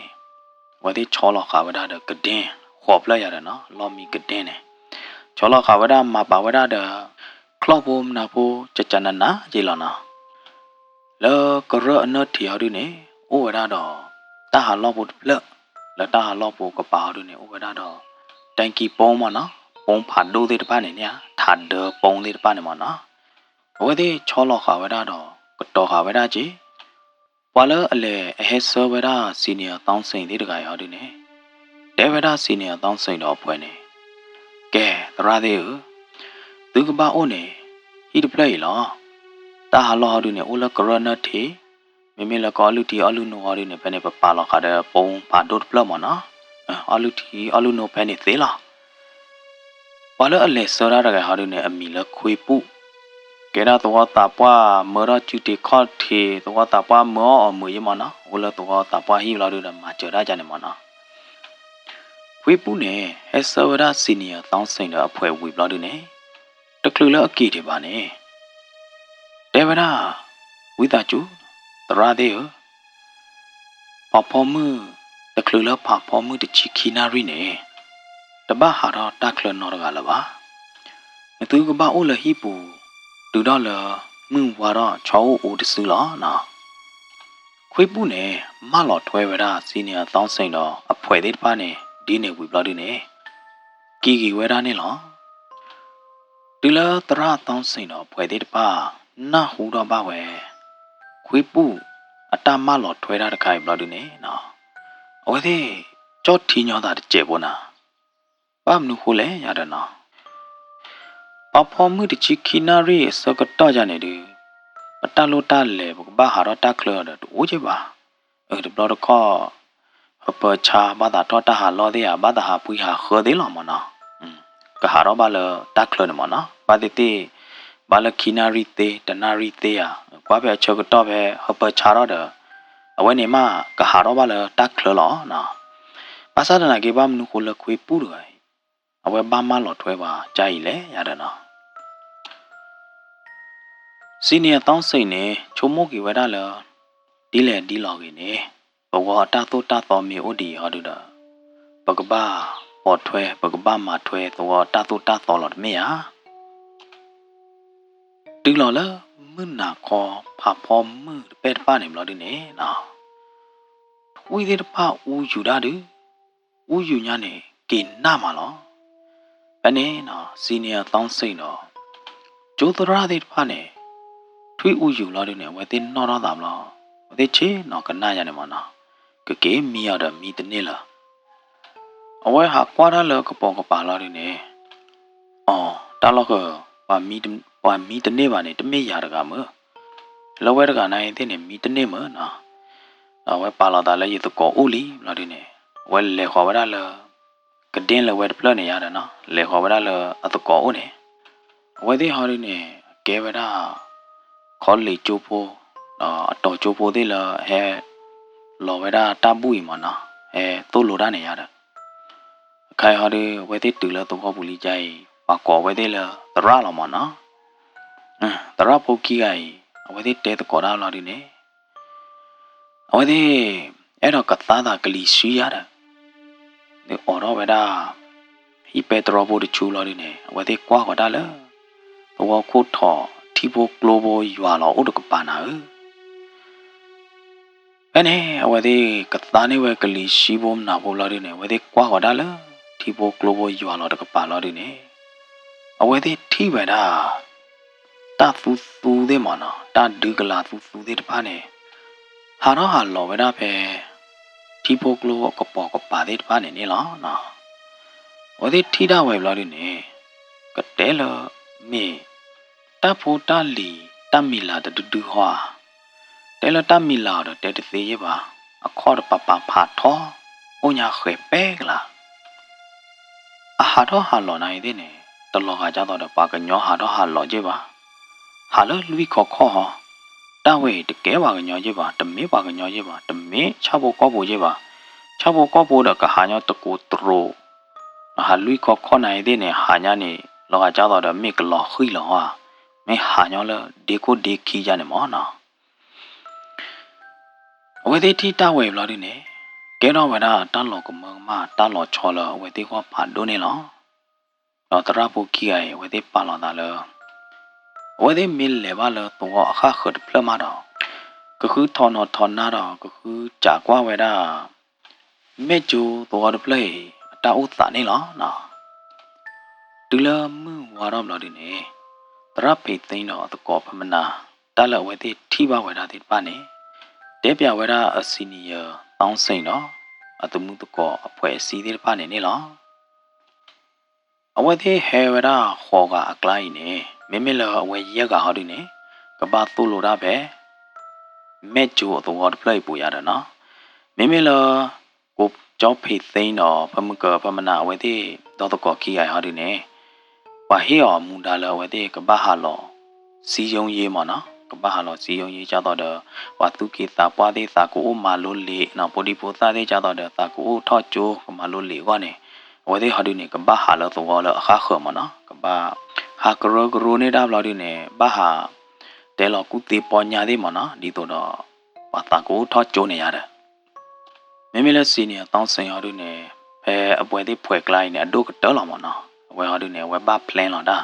ဝဒီချောလခါဝဒါကဒင်းခေါပလရတယ်နော်လော်မီကဒင်းနေချောလခါဝဒါမှာပါဝဒါကလော့ဘုံနာဖို့ကြကြနနာဂျီလောနာလောကရအနတီဟာဒီနေဩဝဒါတော့တာဟာလော့ဘုတ်လလတာဟာလော့ဘုကပါဒီနေဩဝဒါတော့တိုင်ကီပုံမနော်ပုံဖာဒိုတဲ့တပါနေညာထာဒပုံတဲ့တပါနေမနော်ဝဲတဲ့ချောလောခါဝဒါတော့ကတော်ခါဝဒါကြီးပွာလအလေအဟက်ဆောဝဒါစီနီယာတောင်းစိန်တဲ့တကရဒီနေဒေဝဒါစီနီယာတောင်းစိန်တော့ဖွဲနေကဲသရသေးသူကပါအိုနေဟီတပလေလောတာဟာလောဒီနေအိုလကရနတီမိမိလကောလူတီအလူနိုဟာဒီနေဖဲနေပပါလောခါတဲ့ပုံပါဒိုပလမနော်အလူတီအလူနိုဖဲနေသေးလားဘာလို့အလဲစောရတကဟာဒီနေအမီလခွေပုကဲရတော့တာပွားမေရချူတီခေါတ်တီတော့တာပွားမောအမွေရမနော်အိုလတော့တာပွားဟီလာဒီမှာကြရကြနေမနော်ခွေပုနေဟက်ဆောရစီနီယာတောင်းစိန်တော့အဖွဲဝီဘလာဒီနေတကလူလအကီတွေပါနေဒေဝနာဝိတာကျူတရာသေးပဖော်မှုတကလူလပဖော်မှုတချီခီနာရီနေတဘဟာတော့တကလနော်ကလပါမသူကဘာအိုလဟီပူဒူတော့လမှုဝါတော့ချောင်းအိုတဆူလာနော်ခွေးပူနေမလော်ထွဲဝရစီနီယာတောင်းစိန်တော့အဖွဲသေးတပါနေဒီနေဝီဘလာဒီနေကီဝဲရနေလောဒီလာတရတောင်းစိန်တော့ဖွဲသေးတပါနာဟူတော့ပါဝဲခွေးပူအတမလော်ထွဲရတဲ့ခိုင်ဘလာဒီနေနော်အဝဲသေးကြော့ထီညောတာတကျေပေါ်နာဘာမနုခိုလဲရတဲ့နော်အဖော်မှုတချီခီနာရီစကတော့ကြနေတယ်အတလိုတလဲဘာဟာတော့တကလောတော့အိုးချပါဒီဘလော့ခေါ်ဟပချာဘာသာတော့တဟာလော်သေးရဘာသာဟာပွေဟာခေါ်သေးလောမနော်ကဟာတော့ဘာလတကလောနေမနော်ဘာတိဘာလခီနာရီတေတနာရီတေရကွာပဲချောကတော့ပဲဟပချာတော့အဝဲနေမှာကဟာတော့ဘာလတကလောလောနော်ဘာသာနာကေဘာမနုခိုလခွေပူတယ်အဝဲဘာမလော်ထွဲပါကြာကြီးလေရတယ်နော်စီနီယာတောင်းစိန်နေချုံမို့ကီဝဲတာလဒီလေဒီလော်ကီနေဘောတာတိုတာတော်မီအိုဒီဟာဒူဒါပကဘာပေါ်ထွဲပကဘာမထွဲတော့တာတိုတာတော်လော်မေယာဒီလော်လမနာခေါ်ဖာဖော်မှုပဲတပါနေမလို့ဒီနေနော်ဝီဒီတပါဦးယူတာတူဦးယူညာနေကေနာမလောအနေနော်စီနီယာတောင်းစိန်တော့ကျိုးသရတဲ့တပါနေထွေးဦးယူလာတဲ့နေဝဲတင်နော်တော့တာမလားဝဲတိချေနော်ကနာရနေမနော်ကေမီရတဲ့မီတနေလားအဝဲဟာကွာရလကပေါကပါလာတဲ့နေအော်တာလောကပါမီတနေပါနေတမေရတကမလောဝဲတကနိုင်တဲ့နေမီတနေမနော်အဝဲပါလာတာလည်းရတကောဦးလီလာတဲ့နေဝဲလေခေါ်ပါလားကဒင်းလည်းဝဲပလနေရတယ်နော်လေခေါ်ပါလားအတကောဦးနေဝဲသေးဟာတဲ့နေကဲဝဲခေါ်လေကျိုးဖို့အတော်ကျိုးဖို့သေးလားဟဲလော်ဝဲတာတပူီမနော်တိုးလိုရနေရတာခိုင်ဟာဒီဝဲသေးတူလားတော့ဘူးလီကြိုင်ပါကောဝဲသေးလားတရလောမနော်တရပုတ်ကြီးကဝဲသေးတဲတကောရလာဒီနေဝဲသေးအဲ့တော့ကသားတာကလီရှိရတာဒီအော်တော့ဝဲတာဟီပက်ထရိုဘိုတချူလာဒီနေဝဲသေးကွာကတာလားတော့ခုထော်တီဘိုကလိုဘိုရွာလောဥဒကပါနာအနေအဝဲဒီကတာနေဝဲကလီရှိဘုံနာဘောလာဒီနေဝဲဒီကွာကဒါလာတီဘိုကလိုဘိုရွာလောတကပါလာဒီနေအဝဲဒီထိပဲတာတာဖူဖူတဲ့မနာတာဒူကလာဖူဖူတဲ့တပါနေဟာတော့ဟာလောဝဲတာပဲတီဘိုကလိုကပေါ်ကပါတဲ့တပါနေနေလားနော်ဝဲဒီထိတာဝဲလာဒီနေကတဲလမေတာဖိုတာလီတမီလာတဒူဟွာတဲလတမီလာတော့တဲတသေးရပါအခေါ်ပပဖာထောအိုညာခွေပဲကလားအဟာတော့ဟာလော်နိုင်တဲ့နေတလောကကြတော့ပါကညောဟာတော့ဟာလော်ကြပါဟာလောလူခေါ်ခေါ်တ ဝဲတကဲပါကညောကြီးပါတမေပါကညောကြီးပါတမေချဖို့ကောဖို့ကြီးပါချဖို့ကောဖို့တော့ကဟာညောတကူတရိုဟာလူခေါ်နိုင်တဲ့နေဟာညာနေလောကကြောက်တော့မိကလောခွေလောဟာမဲဟာညောလဲဒီကိုဒီခီကြနေမောနော်ဝဲတိတီတဝဲဘလို့ဒီနေကဲတော့ဝဲတာတန်လောကမမတန်လောချောလောဝဲတိကောဖာဒိုနေလောတော့တရပုခီရဝဲတိပါလောတာလောဝဲတိမီလေပါလောတော့အခါခတ်ပလမတော့ก็คือทอนทอนหน้าดอกก็คือจากว่าไว้ได้แม่จูตัวเดเพลย์ตาอุตสานี่หรอเนาะดูแลมือวารอบเราดิเนี่ยตราเพย์ติงเนาะตะกอบพมนาตาละไว้ที่บ้าไว้ได้ที่บ้านเนี่ยเดี๋ยวไปไว้ได้ซีเนียร์ต้องสิงเนาะตัวมือตะกอบเผยซีที่บ้านเนี่ยนี่หรอเอาไว้ที่เฮไว้ได้ขอกะไกลเนี่ยไม่เลยเอาไว้เยอะกะเขาดิเนี่ยก็บ้าตู้โลได้แบบแม่จูตัวเพลย์ปุยอะไรเนาะไม่เลยกูจอบผิดสิ่งเนาะพมึงเกิดพมนาไว้ที่ตัวตะกอขี้ใหญ่เขาดิเนี่ยว่าเฮียมุนดาเลยไว้ที่กับบ้าฮาโลซียงเย่มาเนาะกับบ้าฮาโลซียงเย่จ้าตัวเดอว่าตุกิตาปวาที่ตากูมาลุลีเนาะปฏิปุตตาที่จ้าตัวเดอตากูทอดจูกับมาลุลีก็เนี่ยไว้ที่เขาดิเนี่ยกับบ้าฮาโลตัวเลยข้าเขมเนาะกับบ้าฮากรูนี่ได้เราดิเนี่ยบ้าฮาแต่เรากูตีปอนยาได้มาเนาะดีตัวเนาะว่าตากูทอดจูเนี่ยอะไรไม่เลยสิเนี่ยต้องเสียเขาดิเนี่ยเออไว้ที่ผ่วยไกลเนี่ยดูกระเตอหรอมาเนาะไว้เขาดิเนี่ยไว้บ้าเพลนหรอด้า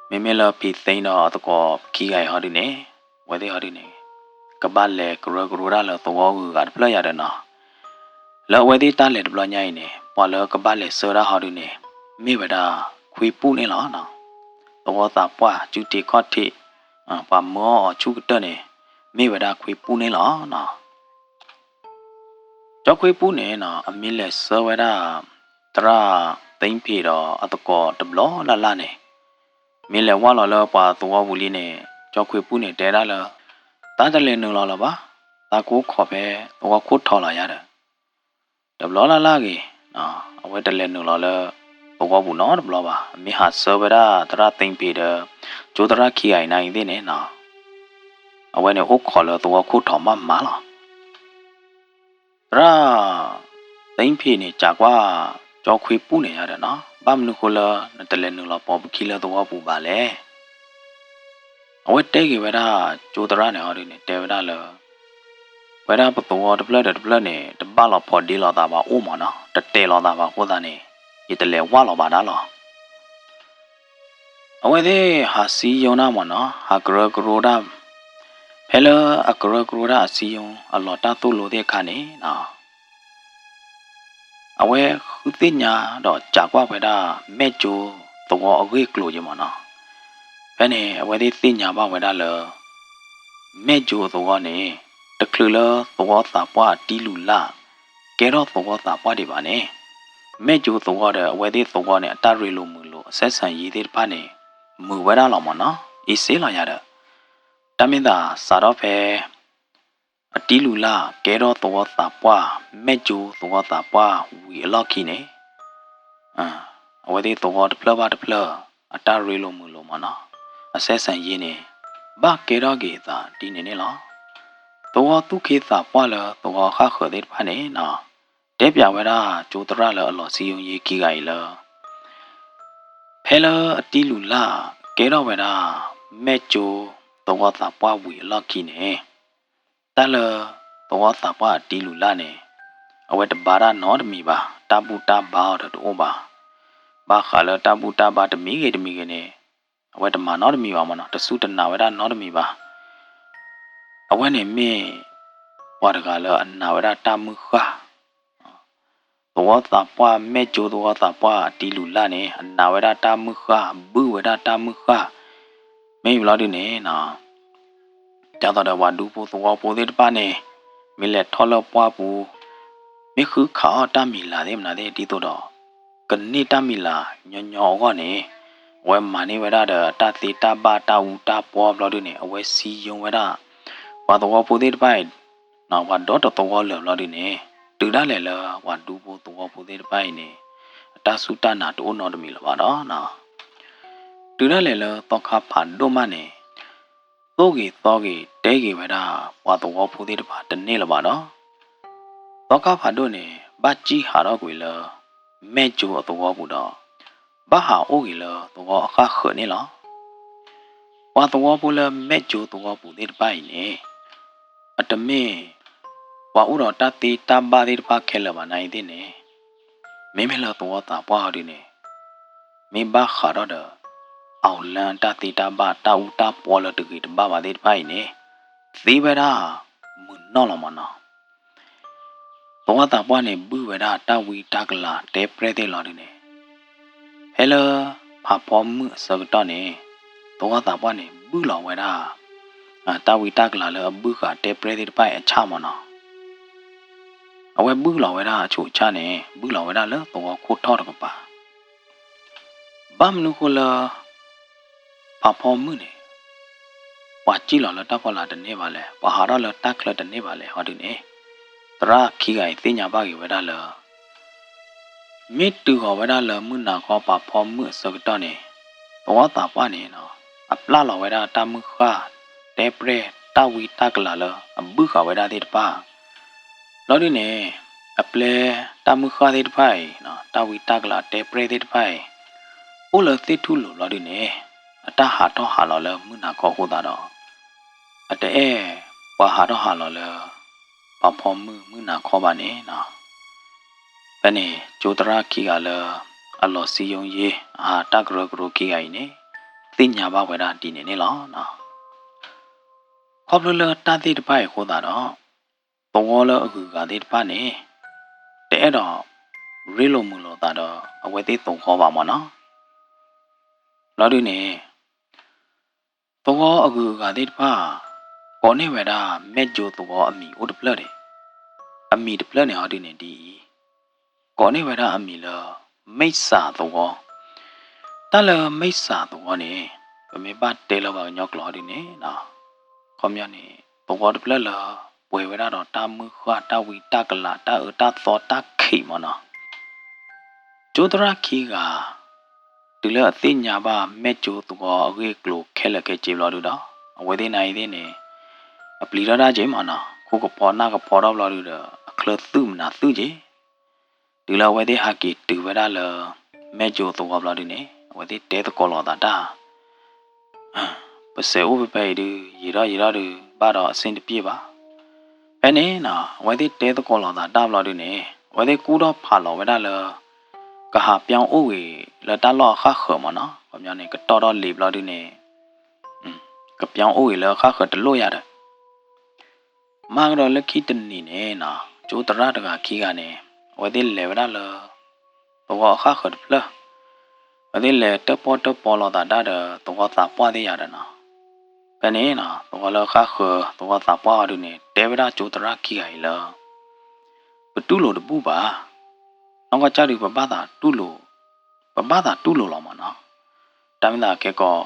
ไม่เลยผิดสิ่งเนาะตะกอบขี้ไก่เขาดิเนี่ยไว้ที่เขาดิเนี่ยกับบ้านเล็กกรูได้เลยตัวกูกัดเพลย์อะไรเนาะแล้วไว้ที่ตาเล็ดเปล่าใหญ่เนี่ยพอแล้วกับบ้านเล็กเสือได้เขาดิเนี่ยไม่เวลาคุยปูนี่หรอเนาะตัวตาป้าจุดที่ข้อที่ปามหม้อชุกเตอเนี่ยไม่เวลาคุยปูนี่หรอเนาะจอคุยปูเนี่ยเนาะมีเลสเวลาตราติงพีดอตะกอตบล้อละเนี่ยมีเลว่าเราปาตัวบุลีเนี่ยจอคุยปูเนี่ยแต่ได้เลยตาจะเล่นหนึ่งเราปะตากูขอไปตัวคุดทอละยาเด้ตบล้อละกี่เนาะเอาไว้จะเล่นหนึ่งเราเลยตัวบุนอตบล้อปะมีหาเซเวลาตราติงพีเดอจูตระขี้ไอ้นายที่เนี่ยเนาะเอาไว้เนี่ยอุกขอเลยตัวคุดถอมมาหรอตราติงพีเนี่ยจากว่าจอคุยปูเนี่ยอะไรเนาะบ้านนึกคนละนั่นแต่เล่นนึกเราปอบขี้ละตัวปูบาเลยเอาไว้เด็กเวลาจูตระเนี่ยเขาเนี่ยเด็กเวลาเลยเวลาประตูดับเบิลเนี่ยดับบ้านเราพอดีเราตาบ้าอุ้มเนาะแต่เตะเราตาบ้าโคตรเนี่ยยี่แต่เลี้ยว่าเราบ้าได้หรอเอาไว้ที่หาซีโยนามันเนาะหากกรูดาเพลอากรูดาซีโยอลอตาตุโลเดคานี่เนาะเอาไว้คือติญญาดอกจากว่าไปได้แม่จูตัวเอาไว้กลัวอยู่มันเนาะเพราะนี่เอาไว้ที่ติญญาบ้าไปได้เลยแม่จูตัวนี่ตะคลือเลยตัวสาบว่าตีลุล่าแกรอตัวสาบว่าดีบ้านี่แม่จูตัวเดเอาไว้ที่ตัวเนี่ยตาเรลูมือโลเสสันยีที่บ้านนี่มือไว้ได้หรอมันเนาะอีเสียหรอยาเด้ตามิดาสารเพตีลุล่าแกรอตัวสาบว่าแม่จูตัวสาบว่าวิล็อกขี้เนี่ยเอาไว้ที่ตัวเดเพลว่าเดเพลตาเรลูมือโลมันเนาะเสสันยีเนี่ยบ้าแกรอเกตาดีเนี่ยหรอตัวตุกิตาป้าเลยตัวข้าเขยได้ผ่านเนี่ยเนาะเด็บยาวเวลาจูตระเลยหล่อซียงยีกี่ไงเลยเพลตีลุล่าเกล้าเวลาแม่จูตัวตาป้าวิล็อกขี้เนี่ยแต่เลยตัวตาป้าตีลุล่าเนี่ยเอาไว้แต่บาร์นอดมีบ่าตาบูตาบ้าเด็ดโอบ่าบ้าขาเลยตาบูตาบ้าเด็ดมีเกดมีเกเนี่ยเอาไว้แต่มานอดมีบ่ามันเนาะแต่สู้แต่หนาเวลานอดมีบ่าเอาไว้เนี่ยแม่ว่าแต่กันเลยอันนาเวลาตามมือข้าตัวตาป้าแม่จูตัวตาป้าตีลุล่าเนี่ยอันนาเวลาตามมือข้าบื้อเวลาตามมือข้าไม่มีเราดิเนี่ยนะจากตอนเดี๋ยววันดูปูตัวปูที่บ้านเนี่ยมีเล็ดทอดแล้วป้าปูไม่คือข้าวตามีลาเดมนาเดที่ตัวดอกกันนี่ตามีลาหย่อก็เนี่ยไว้มานี่เวลาเดี๋ยวตาตีตาบ้าตาอูตาป้าเราดิเนี่ยเอาไว้ซียงเวลาว่าตัวปูที่บ้านน่ะว่าดอตตัวเหลือเราดิเนี่ยตื่นได้เลยละว่าดูปูตัวปูที่บ้านเนี่ยตาสุตานาตัวนอดมีละว่าเนาะตื่นได้เลยละต้องขับผ่านดูมาเนี่ย သောကေတဲကေဝဒဝါတော်ဖိုသေးတပါတနေ့လပါနော်သောကဖာတို့နေဘာကြီးဟာတော့ကွေလမဲ့ကျိုအတော်ဘူးတော့ဘာဟာအိုကေလတော်အခါခနေလားဝါတော်ဘူးလမဲ့ကျိုတော်ဘူးသေးတပိုင်နေအတမေဝါဥတော်တတိတဘာသေးတပါခဲလပါနိုင်တဲ့နေမင်းမလတော်တာပွားရနေမင်းဘာခါတော့အောင်လန်တတိတဘာတာဥတာပေါ်လတကီတဘာပါသေးတပိုင်နေသေဘရာမနော်လမနော်တော်တာပွားနေဘူးဝဒတာဝီတကလာတဲပရတဲ့လော်နေဟဲလိုဖာဖော်မှုစကတော့နေတော်တာပွားနေဘူးလော်ဝဒတာဝီတကလာလဘူးကတဲပရတဲ့ပိုင်အချမနော်အဝဲဘူးလော်ဝဒအချိုချနေဘူးလော်ဝဒလတော်ခိုးထော်တော့ပါဘာမနုခလာဖာဖော်မှုနေဝါကြည့်လော်လတပ်ဖလာတဲ့နေပါလေဝါဟာရလတက်လတဲ့နေပါလေဟောဒီနေတရာခိကိုင်သိညာပါကြီးဝဒလမိတူဟောဝဒလမှုနာခောပါဖော်မှုစကတော့နေတော်တာပွားနေနော်အပလာလောဝဒတာမှုခါတဲပရတာဝီတကလာလအဘုခဝဒတဲ့တပါလောဒီနေအပလေတာမှုခါတဲ့တဖိုင်နော်တာဝီတကလာတဲပရတဲ့တဖိုင်အိုလသိထုလို့လောဒီနေအတဟာတော့ဟာလောလမှုနာခောဟောတာတော့အတဲဝါဟာတော့ဟာလောလပဖော်မှုနာခောပါနေနော်ဘယ်နေကျိုတရာခီကလည်းအလောစီယုံရေးအာတကရကရခီအိုင်နေသိညာဘဝရဒီနေလောနော်ခေါပလလတတိတပိုင်ခေါ်တာတော့ဘောလအခုကတိတပါနေတဲ့တော့ရီလိုမူလို့တာတော့အဝဲသေးတုံခေါ်ပါမနော်လောဒီနေဘောအခုကတိတပါကောနေဝဒမဲ့ဂျိုတော့အမီအိုတပလက်တယ်အမီတပလက်နေဟောဒီနေဒီကောနေဝဒအမီလမိတ်စာတော့တလမိတ်စာတော့နေပမေပါတဲလဘာညော့ကလောဒီနေနော်ခေါမြနေဘောတပလက်လာဝေဝဒတော့တာမှုခွာတဝီတကလာတအတသောတခိမနော်ကျိုတရခီကဒီလအသိညာပါမဲ့ကျိုတော့အဝေကလိုခဲလကဲကြည်လို့တော့အဝေသေးနိုင်သေးနေအပလီရတာချင်းမနော်ခုကပေါ်နာကပေါ်တော့လို့တော့အခလသုမနာသူကြီးဒီလဝဲတဲ့ဟာကီတူဝဲတာလမဲ့ကျိုတော့လို့ဒီနေဝဲတဲ့တဲတကောလောတာတာပစေဥပပေဒီရီရဒီဘာတော့အစင်တပြေပါဘယ်နေနော်ဝဲတဲ့တဲတကောလောတာတာလို့ဒီနေဝဲတဲ့ကူတော့ဖာလောဝဲတာလကဟာပြောင်းအိုးဝေလတလောခခမနော်ဘာမျိုးနေကတော်တော်လေးလို့ဒီနေကပြောင်းအိုးဝေလခခတလို့ရတယ်မာကတော့လက်ခိတနေနေနော်ကျိုးတရတကခီကနေဝဲတဲ့လေဝရလဘောအခါခတ်ပလဝဲတဲ့လေတပေါ်လောတာဒါတော့သာပွားသေးရတယ်နော်ဘယ်နေနော်ဘောလခါခတော့သာပွားရနေတေဝရကျိုးတရခီဟိုင်လဘတူလို့တပူပါနောက်ကကြရီပပတာတူလို့လောမနော်တမ်းတာကဲကော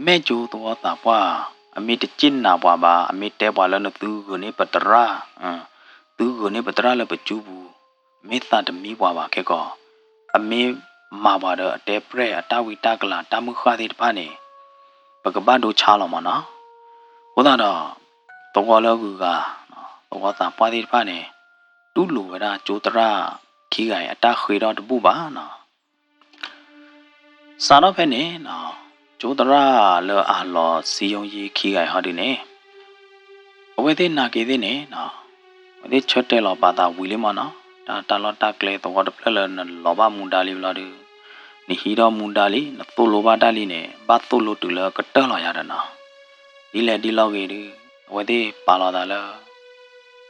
မဲကျိုးတော့သာပွားအမေတကျင်းနာပွားပါအမေတဲပွားလည်းသူကိုနေပတရာသူကိုနေပတရာလည်းပကျူဘူးမေသာတမီပွားပါခဲကောအမေမာပါတော့တဲပရဲအတဝီတကလာတမှုခါသေးတပါနေပကပတ်တို့ချားလောမနော်ဟိုတော့တော့လောကူကတော့သာပွားသေးတပါနေတူလူဝရကျိုးတရာခီးကအတခွေတော့တပူပါနော်စာတော့ဖဲနေနော်ကျိုးတရာလောအာလောစီယုံရီခီးကဟောဒီနေအဝဲသေးနာကေသေးနေနော်ဝဲသေးချတ်တဲလောပါတာဝီလေးမနော်ဒါတလောတကလေတော့တပလလလောဘမူဒါလီလာဒီနိဟီရောမူဒါလီနတိုလိုဘာဒါလီနေဘာတိုလိုတူလကတလောရတာနော်ဒီလေဒီလောက်ကြီးဒီဝဲသေးပါလာတာလား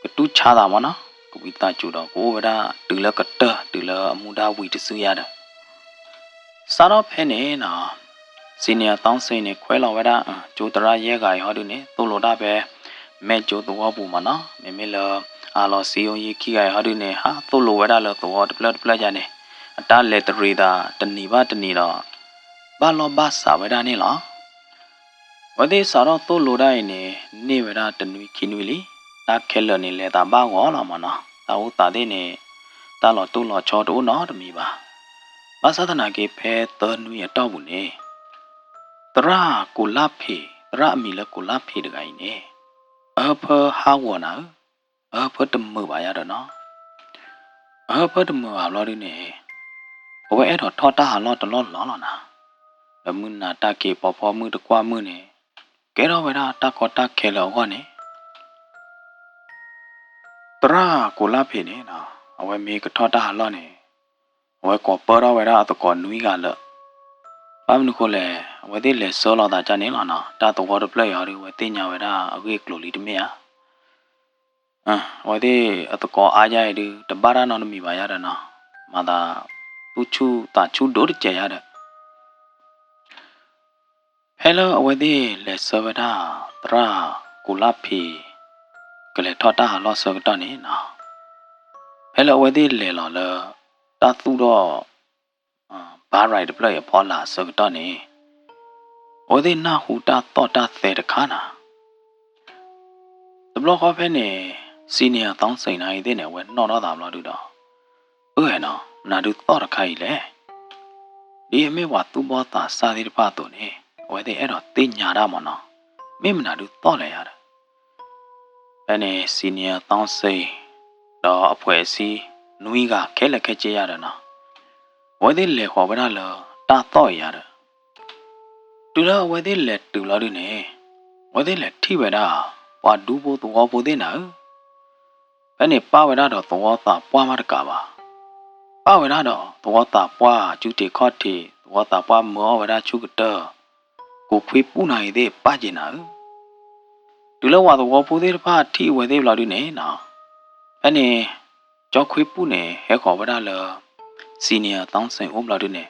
ကတူချာတာမနော်ကဝိတာကျူတော့ကိုဝဒတူလကတတူလအမူဒါဝီတဆူရတာစာတော့ဖဲနေနော်စီနီယာတောင်းစိနေခွဲလောဝဒကျိုတရာရဲကဟောဒီနေတိုလိုတာပဲမဲ့ကျိုတော့ဘူးမနော်မေလအာလောစီယုံရီခီကဟောဒီနေဟာတိုလိုဝဒလောတော့တပလကြနေအတားလက်တရီတာတဏီပါတဏီတော့ဘာလောဘာစာဝဒနေလားဝဒေစာတော့တိုလိုတိုင်းနေဝဒတနွီခီနွီလီတာခဲလနေလေတာဘာငေါလာမနော်တာဦးတာတဲ့နေတာလောတိုလောချောတိုနော်တမီပါဘာသာသနာကေဖဲတနွီအတော့ဘူးနေတရာကိုလာဖေ ra mi là cô láp phê được cái nè ở phơ hao quần ở phơ tầm mưa bà ya đó nó ở phơ tầm mưa lo đi nè ở vậy đó thọ ta hà lo tao lo nè là mưa nà ta kề phò mưa được qua mưa nè cái đó vậy đó ta có ta kề là qua nè ra cô láp phê nè nè ở vậy mi cái thọ ta hà lo nè ở vậy có phơ đó vậy đó tao còn nuôi gà lợ bám nó lệ vậy thì lệ sơ lo ta cho nên là nó ta tụi được play ở đi vậy thì nhà vậy đó ở cái lối đi mấy á vậy thì tụi có ai vậy đi tập ba ra nó mi vậy đó nó mà ta chú đổ được chơi đó hello vậy thì lệ sơ vậy đó ra cú láp phi cái lệ thoát ta lo sơ cái đó này nó hello vậy thì lệ là ta tu đó ba right play ở paul là sơ cái đó này vậy thì na hú ta to ta thế được khá nào tập lo khó phê nè senior tông sinh này thế này vậy nó làm lo được đó nó na được to được hay lẽ đi mấy hoạt tu bỏ ta xa đi ba tuổi nè vậy thì đó tin nhà ra mà nó mấy mình na được to lại à cái này senior tông sinh đó phải si nuôi gà cái là cái gì à đó nó vậy thì lệ khó bây là ta to à đó từ đó vậy thì lệ từ lo đi nè vậy thì lệ thi vậy đó và đủ bộ tụi bộ thế nào cái này bao vậy đó tụi ta qua mà được cả ba bao vậy đó tụi ta qua chú thì khó thì tụi ta qua mua vậy đó chú cái tờ cuộc phi bù này thì ba gì nữa từ lâu qua tụi bộ thế ba thi vậy thì lo đi nè nào cái này cho phi bù này hay khó vậy đó là senior tông sinh ôm lo đi nè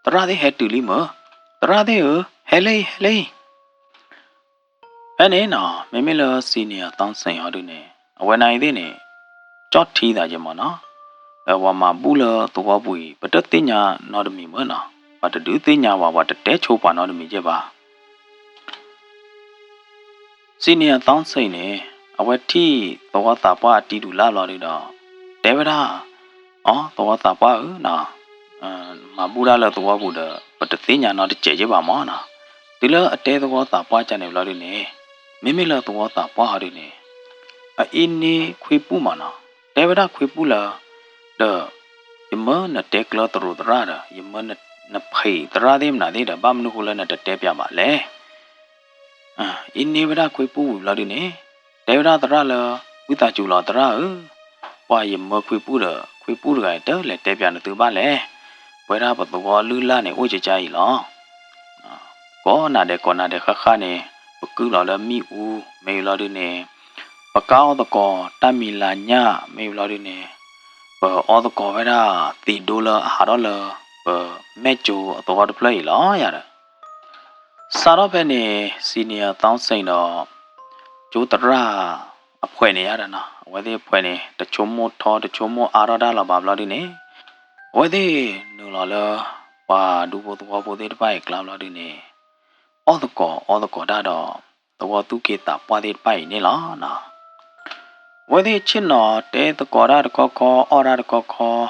ra thế hết từ lý mở ra thế hết lấy cái này nó mấy là senior tông sinh họ đi nè ở này thế nè chót thi ra chứ mà nó và mà bù lơ tụi họ bùi bắt đầu tin nhà nó được mình mới nó và từ đứa tin nhà và bắt đầu té chụp vào nó được mình chứ bà senior tông sinh nè ở vậy thì tụi họ tập qua đi đủ lo đi đó té vậy đó tụi họ tập qua nó mà bù ra là tụi họ bù được bắt đầu tin nhà nó được chạy chứ bà mỏ nó từ đó té tụi họ tập qua cho nên lo đi nè mấy là tụi họ tập qua họ đi nè in đi khuy bù mà nó té vậy đó khuy bù là đó yếm nó té cờ tơ rồi ra đó yếm nó phây ra đêm nào đi đó bám nó hula nó té bia mà lẽ in đi vậy đó khuy bù là đi nè té vậy đó ra là quý ta chủ là ra qua yếm khuy bù được cái đó là té bia nó từ ba lẽ vậy đó bắt đầu lư la này ôi trời lo có nào để khá nè bất cứ là mi u mày lo đi nè bà cao tao có ta mi là nhá mày lo đi nè ở tao có vậy đó tỷ đô la $1 mẹ chú tao có được play lo ya đó sau đó bên này senior tao sinh đó chú tao ra phải này ya đó nó vậy thì phải này để chôm một thọ để chôm một đó là bảo lo đi nè vậy thì nữa là và đủ bộ tao có thể phải làm lo đi nè ở tao có đó tao có tu kia tập qua thì phải nè lo nó vậy thì trên nó để tao có ra được có ở ra được có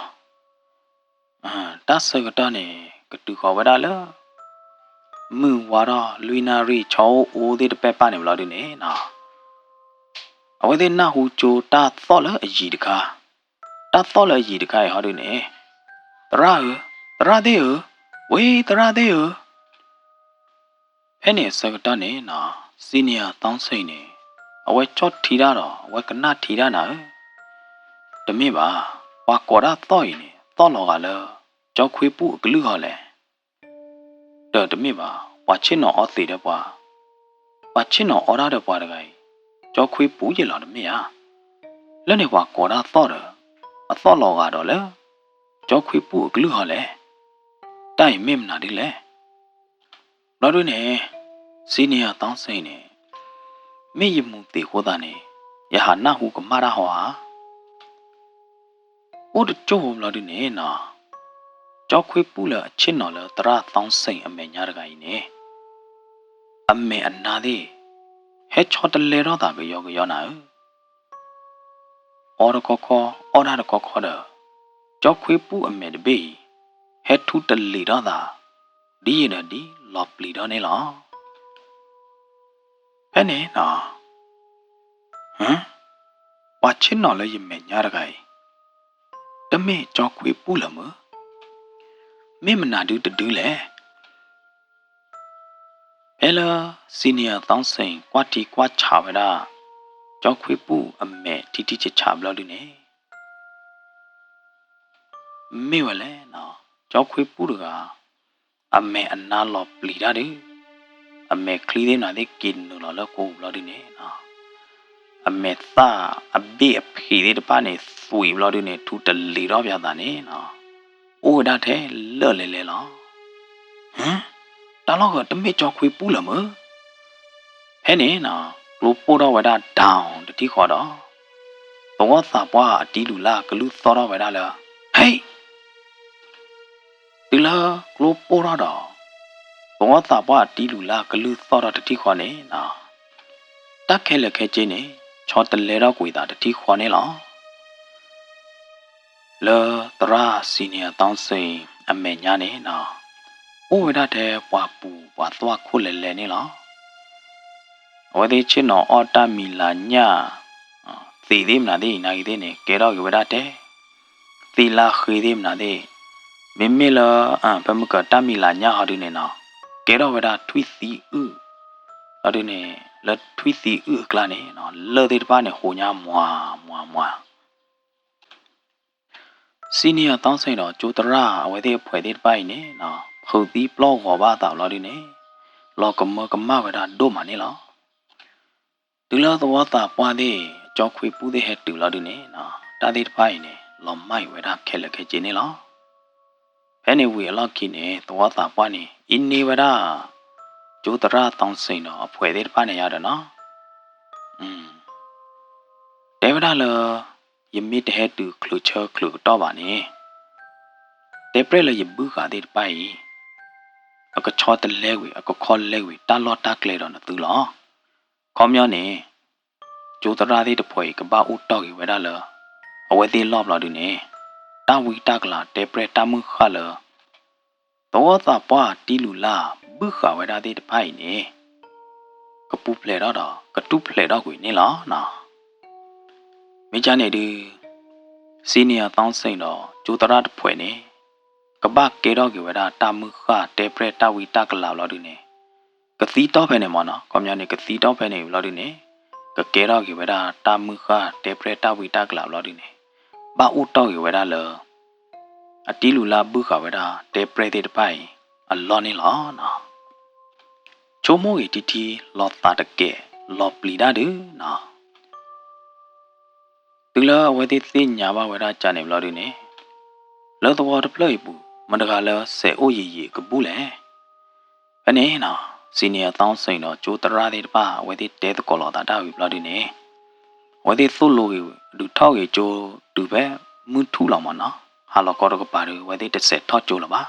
ta sợ cái đó này cái từ khó vậy đó là mưa quá đó luinari cháu ô thì được ba này là đi nè nào vậy thì na hu cho ta to là gì được cả ta to là gì được cả họ đi nè ra đi vậy ra đi thế này sợ cái đó này nào senior tông sinh nè vậy chót thì ra đó vậy cái na thì ra nào tụi mình bảo qua quả đó to nè to là là cho khuy bù cái lư họ lẽ tụi mình bảo qua trên nó ở thì đó qua trên nó ở đó được qua được cái cho khuy bù gì là tụi mình lần này qua quả đó to là đó lẽ cho khuy bù cái lư họ lẽ tại mềm nào đi lẽ nói đôi nè senior tông sinh nè mấy gì muốn tiền của ta nè ya hắn na hu cái mà ra hoa ô được chỗ hôm là đi nè nè cho khuy bù là trên nó là ta tông sinh ở mẹ nhà cái nè mẹ anh na đi hết cho ta lê đó ta cái yo nào ở đó có đó cho khuy bù ở mẹ đi hết thu ta lê đó ta đi lọp lì đó nè lo ဖဲနေနော်ဟမ်ဘာချင်နော်လဲယမဲညာရခိုင်တမဲကြောက်ခွေပူလမမေမနာဒူတူလေဟဲလာစီနီယာတောင်းစိန်ကွာတီကွာချဝဒါကြောက်ခွေပူအမဲတီတီချချဘလို့ဒီနေမေဝလဲနော်ကြောက်ခွေပူတကအမဲအနာလောပလီတာဒီအမဲခလီးနေနာတဲ့กินနော်လောကိုဘလို့ဒီနေနော်အမေသာအဘေးအဖေးတဲ့ပါနေဆွေဘလို့ဒီနေထူတလီတော့ပြတာနေနော်အိုဒါတဲ့လော့လေလေလောဟမ်တာလောကတမေကြောက်ခွေပူလမဟဲ့နေနော်လူပိုတော့ဝဒါဒေါင်းတတိခေါ်တော့ဘောသာပွားအတီးလူလာကလူသောတော့ဝဒါလားဟေးဒီလာလူပိုတော့ဘောသာပွားအတီးလူလာကလူသောတော့တတိခေါ်နေနော်တက်ခဲလက်ခဲချင်းနေချောတလဲတော့ကွေတာတတိခေါ်နေလားလောတရာစီနီယာတောင်းစိန်အမေညာနေနော်အိုဝဒါတဲ့ပွားပူပွားသွားခုလဲလဲနေလားဝဒေချင်နော်အော်တာမီလာညာသေသေးမနာသေးနိုင်သေးနေကဲတော့ဝဒါတဲ့သီလာခေသေးမနာသေးမေမေလာဘမကတာမီလာညာဟာဒီနေနော်ကဲတော့ဝဒါထွီစီဥဟာဒီနေလက်ထွီစီဥကလာနေနော်လဲသေးတပါနေဟိုညာမွာစီနီယာတောင်းဆိုင်တော့ကျိုတရာအဝဲသေးဖွဲ့သေးတပိုင်နေနော်ဖုတ်သီးပလော့ဟောပါတော့လို့ဒီနေလောကမကမဝဒါဒိုမနေလောတူလာသောတာပွားသေးကြောက်ခွေပူးသေးဟဲ့တူလာဒီနေနော်တာသေးတပိုင်နေလောမိုက်ဝဒါခဲလက်ခဲချင်းနေလောဖဲနေဝီအလောက်ခိနေသောတာပွားနေအင်းနေဝဒါကျိုတရာတောင်းဆိုင်တော့ဖွဲ့သေးတပိုင်နေရတယ်နော်တေဝဒါလောယမိတဟဲတူခလူချောခလူတော့ပါနေတေပရလယဘူးခါတဲ့ပိုင်အကချောတလဲဝေအကခေါ်လဲဝေတာလော့တာကလေတော့နသူလောခေါမျောနေကျိုတရာတဲ့တဖွဲကဘာဦးတော့ဝဲဒါလောအဝဲသေးလော့ဘလော်ဒီနေတာဝီတာကလာတေပရတာမှုခါလောသောတာပွားတီလူလာဘူးခါဝဲဒါတဲ့ပိုင်နေကပူဖလေတော့ကတူဖလေတော့ကိုနေလောနော်မိချာနေဒီစီနီယာတောင်းစိန်တော့ကျိုတရာတဖွဲနေကပကေတော့ကေဝဒါတာမှုခတေပရတာဝီတာကလာလော်ဒီနေကတိတော့ဖဲနေမနော်ကောမြနေကတိတော့ဖဲနေလော်ဒီနေကကေတော့ကေဝဒါတာမှုခတေပရတာဝီတာကလာလော်ဒီနေဘာဦးတော့ကေဝဒါလောအတီလူလာဘူးခဝဒါတေပရတဲ့တပိုင်အလော်နေလောနော်ချိုးမိုးတီတီလော်တာတကဲလော်ပလီဒါဒူနော်တူလာဝဲတိသိညာဘဝဒါချနေလော်ဒီနေလော်တော်တပလိုက်ဘူးမတကလောဆဲအိုရီကဘူးလေဘယ်နေနော်စီနီယာတောင်းစိန်တော့ကျိုတရာတဲ့တပါဝဲတိတဲတကောလောတာတာဝီဘလော်ဒီနေဝဲတိသုလိုကဒူထောက်ရေကျိုဒူပဲမူထူလောင်မနော်ဟာလောကောတကပါရဝဲတိတစ်ဆက်ထောက်ကျိုလပါ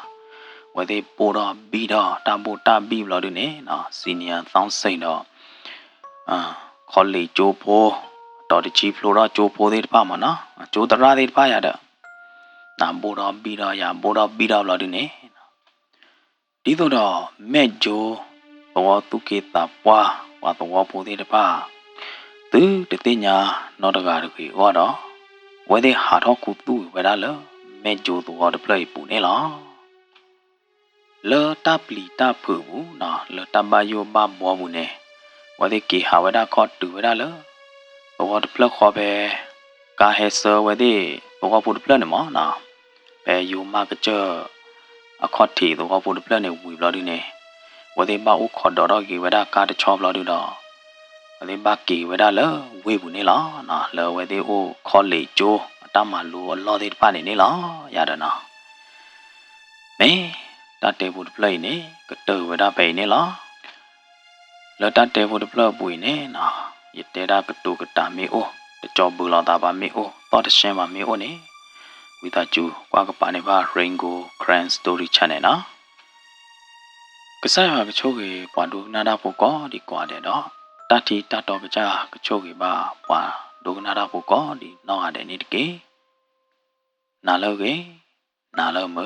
ဝဲတိပိုတော့ဘီတော့တာပိုတာဘီဘလော်ဒီနေနော်စီနီယာတောင်းစိန်တော့ခေါ်လေကျိုဖိုးတော်တချီဖလိုတော့ကျိုဖိုးတဲ့တပါမနော်ကျိုတရာတဲ့တပါရတဲ့နာဘောတော့ဘီတော့ရဘောတော့ဘီတော့ဘလော်ဒီနေဒီတော့မဲ့ဂျိုဘောတုကေတာပွားဝါတော့ပိုသေးတပါသူတတိညာနောတကားတကွေဟောတော့ဝဲတဲ့ဟာတော့ကူတူဝဲဒါလမဲ့ဂျိုတော့တပလိုက်ပူနေလားလောတပ်လီတပ်ဖူဘူးနော်လောတဘယောဘဘောဘူးနေဝဲတဲ့ကေဟာဝဲဒါခေါ်တူဝဲဒါလဘောတပလက်ခေါ်ပဲကာဟဲဆာဝဲတဲ့ဘောပူတပလက်နေမနော်ပဲယူမကကြအခေါ်တီတော့ဘောတပလက်နေဝီဘလော်ဒီနေဝဒေဘာဥခေါ်တော့ကေဝဒါကာတချောဘလော်ဒူတော့ဝဒေဘာကေဝဒါလဝေဘူးနေလားနော်လဝဒေအိုခေါ်လေကျိုအတမလူအလော်သေးတပါနေလားရတော့နော်မဲတတေဘူးပလိနေကတောဝဒါပဲနေလားလတတေဘူးပလပွေနေနော်ရတေဒါကတူကတာမေအိုတကြောဘူးလောတာပါမေအိုတော့တရှင်းပါမေအိုနေဝိတာကျူကွာကပါနေပါ Rainbow Grand Story Channel နော်ကစားရကချိုးကြီးပွားဒုနာတာဖို့ကောဒီကွာတဲ့တော့တတိတတော်ကကြကချိုးကြီးပါပွားဒုနာတာဖို့ကောဒီနောက်ရတဲ့နေ့တကေနာလောကေနာလောမ